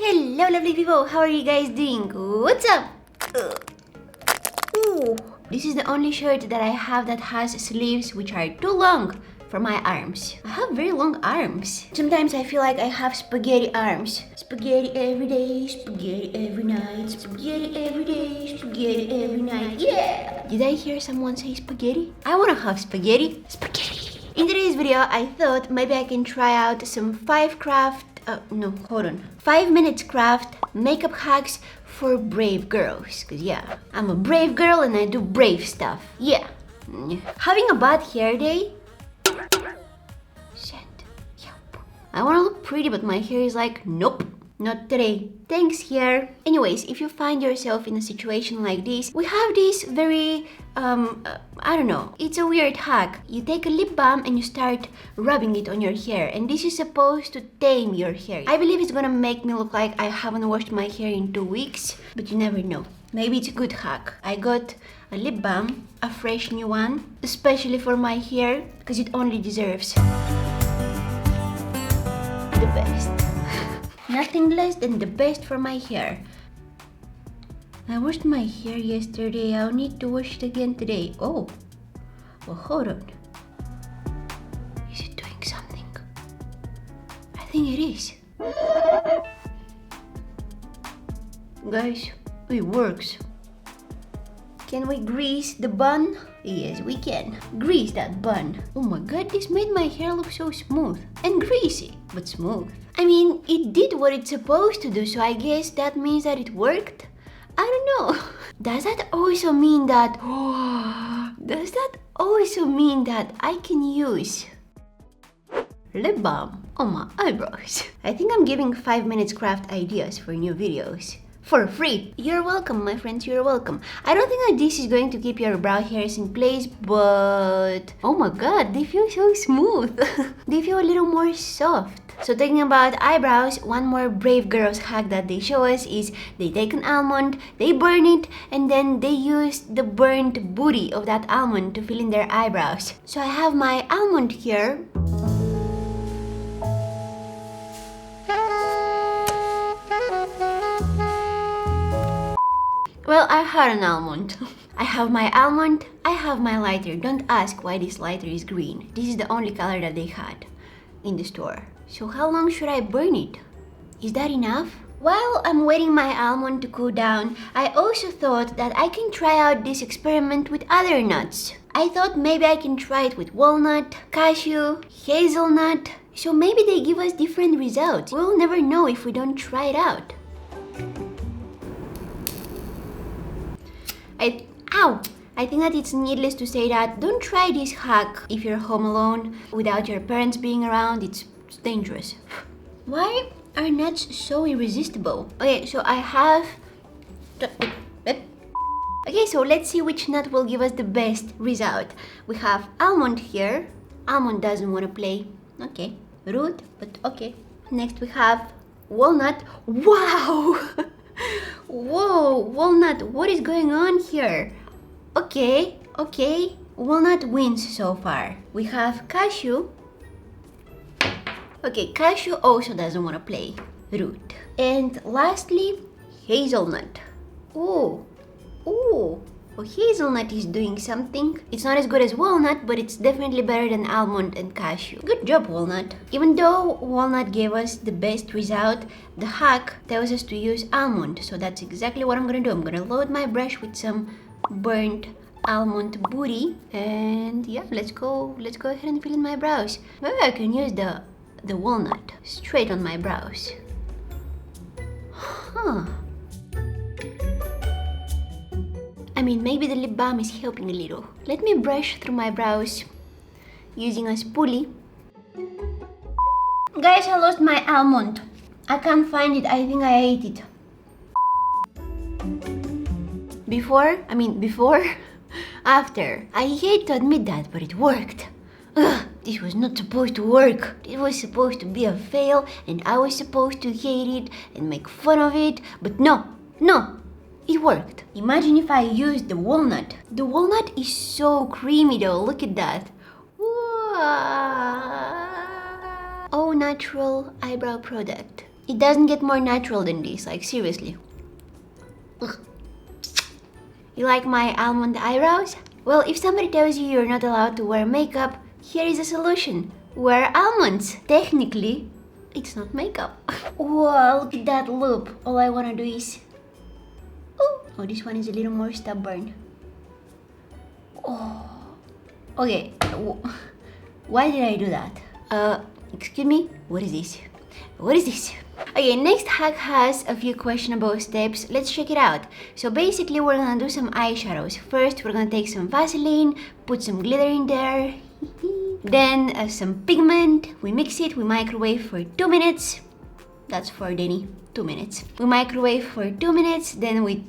Hello lovely people, how are you guys doing? What's up? Ooh. This is the only shirt that I have that has sleeves which are too long for my arms. I have very long arms. Sometimes I feel like I have spaghetti arms. Spaghetti every day, spaghetti every night, spaghetti every day, spaghetti every night. Yeah! Did I hear someone say spaghetti? I wanna have spaghetti. Spaghetti! In today's video, I thought maybe I can try out some 5 minutes craft makeup hacks for brave girls. Cause yeah, I'm a brave girl and I do brave stuff. Yeah. Having a bad hair day. Shit. Yep. I wanna look pretty, but my hair is like, nope. Not today. Thanks, hair. Anyways, if you find yourself in a situation like this, we have this very, I don't know. It's a weird hack. You take a lip balm and you start rubbing it on your hair. And this is supposed to tame your hair. I believe it's gonna make me look like I haven't washed my hair in 2 weeks. But you never know. Maybe it's a good hack. I got a lip balm, a fresh new one, especially for my hair, because it only deserves the best. Nothing less than the best for my hair. I washed my hair yesterday. I'll need to wash it again today. Oh, well, hold on. Is it doing something? I think it is. Guys, it works. Can we grease the bun? Yes, we can. Grease that bun. Oh my god, this made my hair look so smooth and greasy, but smooth. I mean, it did what it's supposed to do, so I guess that means that it worked? I don't know. Does that also mean that... does that also mean that I can use lip balm on my eyebrows? I think I'm giving 5 minutes craft ideas for new videos. For free. You're welcome, my friends, you're welcome. I don't think that this is going to keep your brow hairs in place, but... oh my god, they feel so smooth. They feel a little more soft. So talking about eyebrows, one more brave girls hack that they show us is they take an almond, they burn it, and then they use the burnt booty of that almond to fill in their eyebrows. So I have my almond here. Well, I had an almond. I have my almond, I have my lighter. Don't ask why this lighter is green. This is the only color that they had in the store. So how long should I burn it? Is that enough? While I'm waiting my almond to cool down, I also thought that I can try out this experiment with other nuts. I thought maybe I can try it with walnut, cashew, hazelnut. So maybe they give us different results. We'll never know if we don't try it out. I think that it's needless to say that don't try this hack if you're home alone without your parents being around. It's dangerous. Why are nuts so irresistible? Okay, so I have... okay, so let's see which nut will give us the best result. We have almond here. Almond doesn't want to play. Okay, rude, but okay. Next we have walnut. Wow! Whoa, walnut, what is going on here? Okay, walnut wins so far. We have cashew. Okay, cashew also doesn't want to play. Rude. And lastly, hazelnut. Ooh. Well, hazelnut is doing something. It's not as good as walnut, but it's definitely better than almond and cashew. Good job, walnut. Even though walnut gave us the best result, the hack tells us to use almond. So that's exactly what I'm gonna do. I'm gonna load my brush with some burnt almond booty. And yeah, let's go ahead and fill in my brows. Maybe I can use the walnut straight on my brows. Huh. I mean, maybe the lip balm is helping a little. Let me brush through my brows using a spoolie. Guys, I lost my almond. I can't find it. I think I ate it. Before? After. I hate to admit that, but it worked. Ugh, this was not supposed to work. It was supposed to be a fail, and I was supposed to hate it and make fun of it, but no. It worked. Imagine if I used the walnut. The walnut is so creamy though, look at that. Wow. Au natural eyebrow product. It doesn't get more natural than this, like seriously. Ugh. You like my almond eyebrows? Well, if somebody tells you you're not allowed to wear makeup, here is a solution. Wear almonds. Technically, it's not makeup. Whoa, look at that loop. All I wanna do is... Oh, this one is a little more stubborn. Oh. Okay, why did I do that? Excuse me? What is this? What is this? Okay, next hack has a few questionable steps. Let's check it out. So basically we're gonna do some eyeshadows. First, we're gonna take some Vaseline, put some glitter in there. Then some pigment. We mix it, we microwave for 2 minutes. That's for Denny, 2 minutes. We microwave for 2 minutes, then we...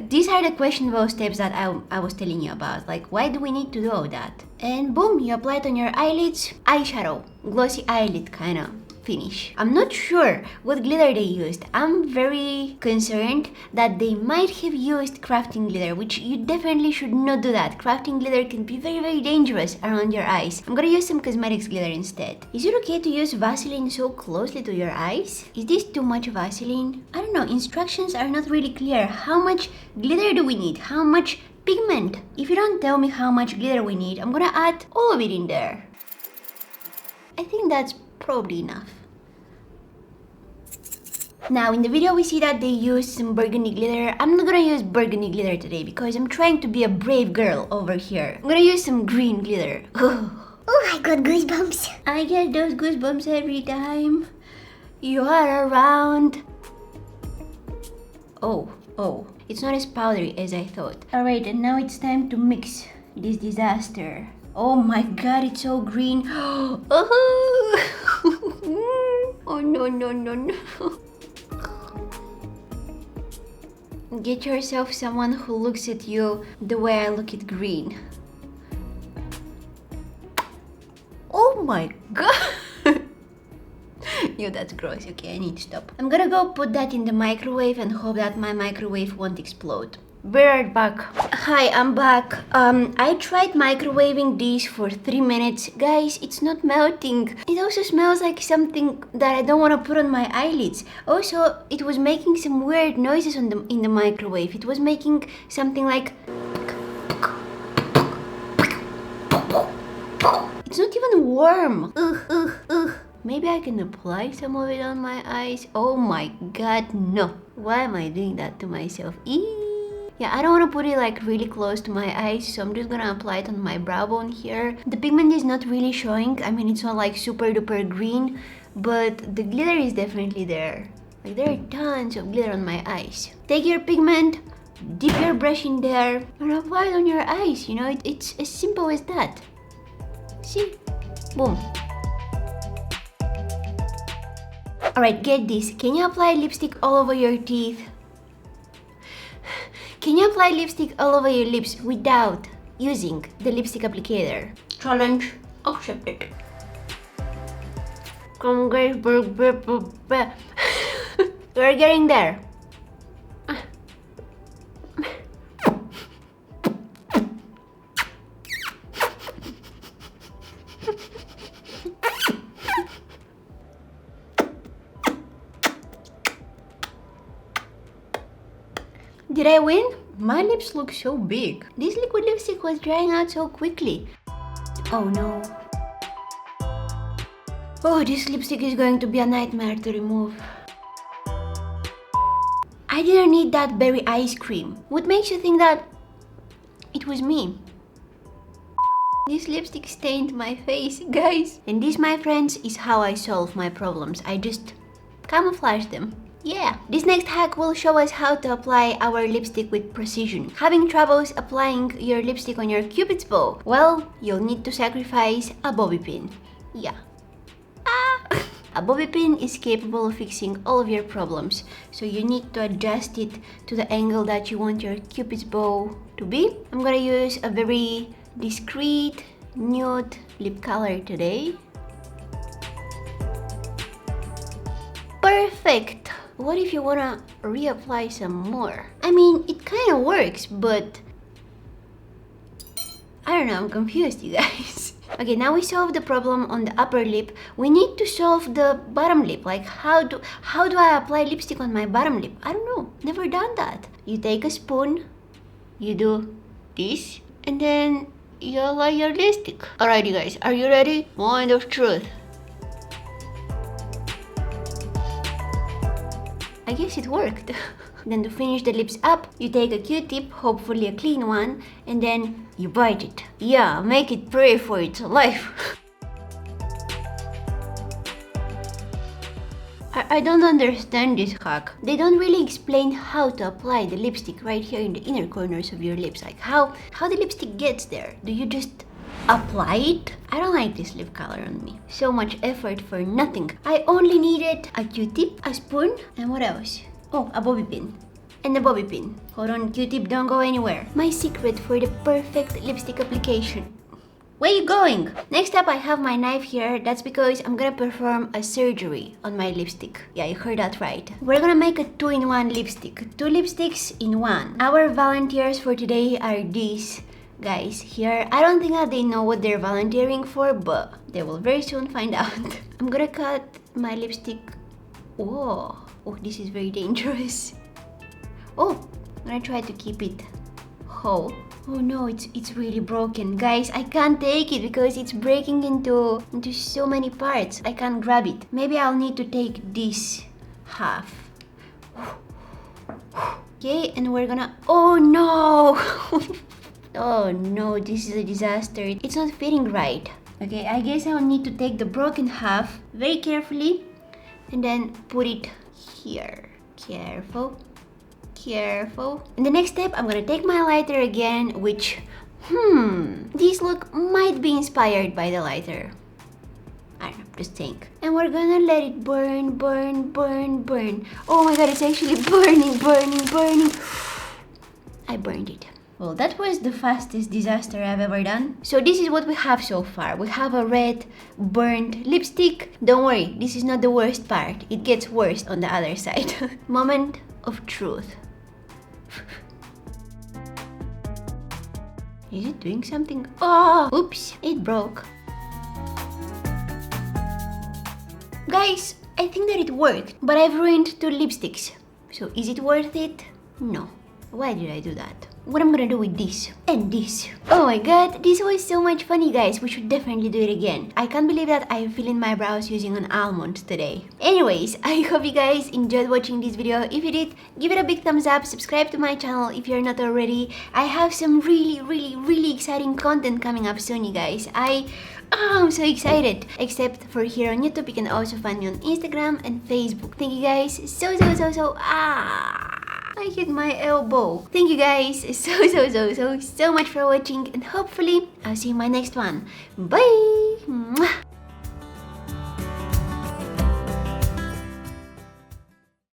These are the questionable steps that I was telling you about. Like, why do we need to do all that? And boom, you apply it on your eyelids. Eyeshadow, glossy eyelid kind of finish. I'm not sure what glitter they used. I'm very concerned that they might have used crafting glitter, which you definitely should not do that. Crafting glitter can be very, very dangerous around your eyes. I'm gonna use some cosmetics glitter instead. Is it okay to use Vaseline so closely to your eyes? Is this too much Vaseline? I don't know, instructions are not really clear. How much glitter do we need? How much pigment? If you don't tell me how much glitter we need, I'm gonna add all of it in there. I think that's probably enough. Now in the video we see that they used some burgundy glitter. I'm not gonna use burgundy glitter today because I'm trying to be a brave girl over here. I'm gonna use some green glitter. Oh, I got goosebumps. I get those goosebumps every time you are around. Oh, it's not as powdery as I thought. Alright, and now it's time to mix this disaster. Oh my god, it's so green. Oh no. Get yourself someone who looks at you the way I look at green. Oh my god. Yo, that's gross. Okay, I need to stop. I'm gonna go put that in the microwave and hope that my microwave won't explode. Be right back. Hi, I'm back. I tried microwaving this for 3 minutes. Guys, it's not melting. It also smells like something that I don't want to put on my eyelids. Also, it was making some weird noises in the microwave. It was making something like... It's not even warm. Ugh. Maybe I can apply some of it on my eyes. Oh my god, no. Why am I doing that to myself? Eee. Yeah, I don't want to put it like really close to my eyes, so I'm just gonna apply it on my brow bone here. The pigment is not really showing. I mean, it's not like super duper green, but the glitter is definitely there. Like, there are tons of glitter on my eyes. Take your pigment, dip your brush in there, and apply it on your eyes. You know, it's as simple as that. See? Boom. Alright, get this. Can you apply lipstick all over your teeth? Can you apply lipstick all over your lips without using the lipstick applicator? Challenge accepted. Come guys, we're getting there. Did I win? My lips look so big. This liquid lipstick was drying out so quickly. Oh no. Oh, this lipstick is going to be a nightmare to remove. I didn't need that berry ice cream. What makes you think that it was me? This lipstick stained my face, guys. And this, my friends, is how I solve my problems. I just camouflage them. Yeah, this next hack will show us how to apply our lipstick with precision. Having troubles applying your lipstick on your cupid's bow? Well, you'll need to sacrifice a bobby pin. Yeah. A bobby pin is capable of fixing all of your problems, so you need to adjust it to the angle that you want your cupid's bow to be. I'm gonna use a very discreet nude lip color today. Perfect! What if you wanna reapply some more? I mean, it kinda works, but I don't know, I'm confused, you guys. Okay, now we solved the problem on the upper lip. We need to solve the bottom lip. Like, how do I apply lipstick on my bottom lip? I don't know, never done that. You take a spoon, you do this, and then you apply your lipstick. Alright, you guys, are you ready? Moment of truth. I guess it worked. Then to finish the lips up, you take a Q-tip, hopefully a clean one, and then you bite it. Yeah, make it pray for its life. I don't understand this hack. They don't really explain how to apply the lipstick right here in the inner corners of your lips. Like how the lipstick gets there. Do you just apply it? I don't like this lip color on me. So much effort for nothing. I only needed a Q-tip, a spoon, and what else? Oh, a bobby pin. And a bobby pin. Hold on, Q-tip, don't go anywhere. My secret for the perfect lipstick application. Where you going? Next up, I have my knife here. That's because I'm gonna perform a surgery on my lipstick. Yeah, you heard that right. We're gonna make a 2-in-1 lipstick. 2 lipsticks in one. Our volunteers for today are these guys here. I don't think that they know what they're volunteering for, but they will very soon find out. I'm gonna cut my lipstick. Whoa. Oh, this is very dangerous. Oh, I'm gonna try to keep it whole. Oh no, it's really broken. Guys, I can't take it because it's breaking into so many parts. I can't grab it. Maybe I'll need to take this half. Okay, and we're gonna... Oh no! Oh no, this is a disaster. It's not fitting right. Okay, I guess I'll need to take the broken half very carefully and then put it here. Careful. Careful. In the next step, I'm gonna take my lighter again, which, this look might be inspired by the lighter. I don't know, just think. And we're gonna let it burn, burn, burn, burn. Oh my god, it's actually burning, burning, burning. I burned it. Well, that was the fastest disaster I've ever done. So this is what we have so far. We have a red, burnt lipstick. Don't worry, this is not the worst part. It gets worse on the other side. Moment of truth. Is it doing something? Oh, oops, it broke. Guys, I think that it worked, but I've ruined 2 lipsticks. So is it worth it? No. Why did I do that? What I'm gonna do with this and this. Oh my god, this was so much fun, you guys. We should definitely do it again. I can't believe that I'm filling my brows using an almond today. Anyways, I hope you guys enjoyed watching this video. If you did, give it a big thumbs up, subscribe to my channel if you're not already. I have some really exciting content coming up soon, you guys. I'm so excited. Except for here on YouTube, you can also find me on Instagram and Facebook. Thank you guys so I hit my elbow. Thank you guys so much for watching, and hopefully I'll see you in my next one. Bye! Mwah.